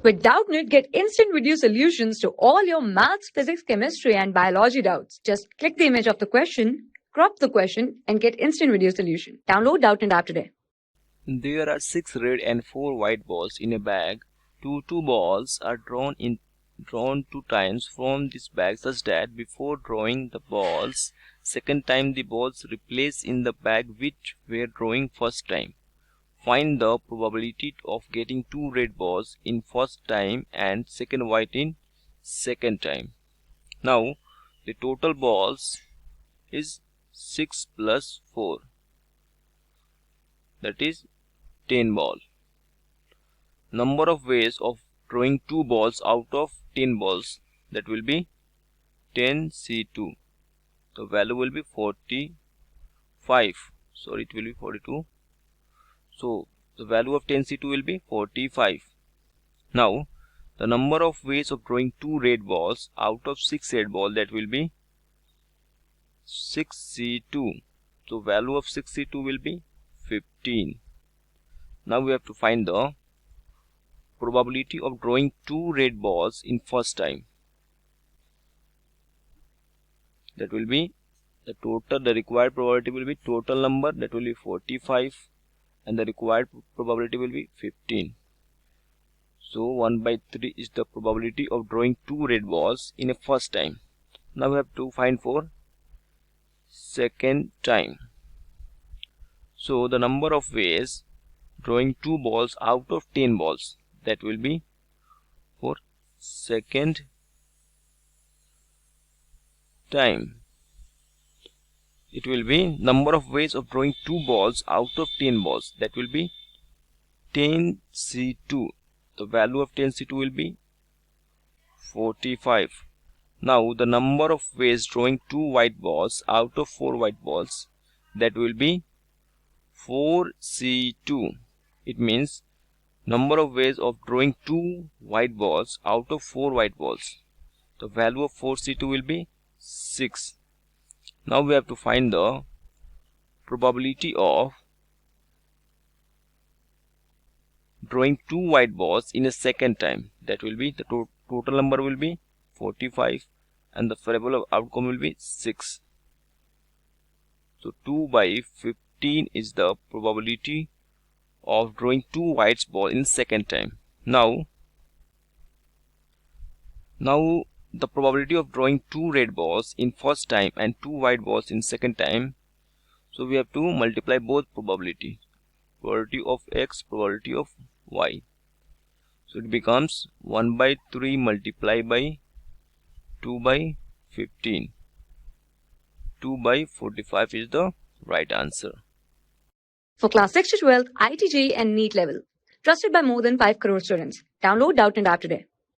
With Doubtnut, get instant video solutions to all your maths, physics, chemistry, and biology doubts. Just click the image of the question, crop the question, and get instant video solution. Download Doubtnut app today. There are 6 red and 4 white balls in a bag. Two balls are drawn 2 times from this bag such that before drawing the balls, second time the balls replace in the bag which were drawing first time. Find the probability of getting 2 red balls in first time and second white in second time. Now the total balls is 6 plus 4, that is 10 ball. Number of ways of drawing 2 balls out of 10 balls, that will be 10C2. The value will be 45. Sorry, it will be 42. So the value of 10C2 will be 45. Now the number of ways of drawing 2 red balls out of 6 red balls, that will be 6C2. So value of 6C2 will be 15. Now we have to find the probability of drawing 2 red balls in first time. That will be the required probability will be total number, that will be 45, and the required probability will be 15. So 1/3 is the probability of drawing 2 red balls in a first time. Now we have to find for second time. So the number of ways drawing 2 balls out of 10 balls, that will be for second time. It will be number of ways of drawing 2 balls out of 10 balls, that will be 10C2. The value of 10C2 will be 45. Now the number of ways drawing 2 white balls out of 4 white balls, that will be 4C2. It means number of ways of drawing 2 white balls out of 4 white balls. The value of 4C2 will be 6. Now we have to find the probability of drawing 2 white balls in a second time. That will be the total number will be 45 and the variable of outcome will be 6. So 2/15 is the probability of drawing 2 white balls in second time. Now the probability of drawing 2 red balls in first time and 2 white balls in second time. So we have to multiply both probability of x, probability of y. So it becomes 1/3 multiplied by 2/15. 2/45 is the right answer. For class 6 to 12, IIT JEE and NEET level. Trusted by more than 5 crore students. Download Doubtnut app today.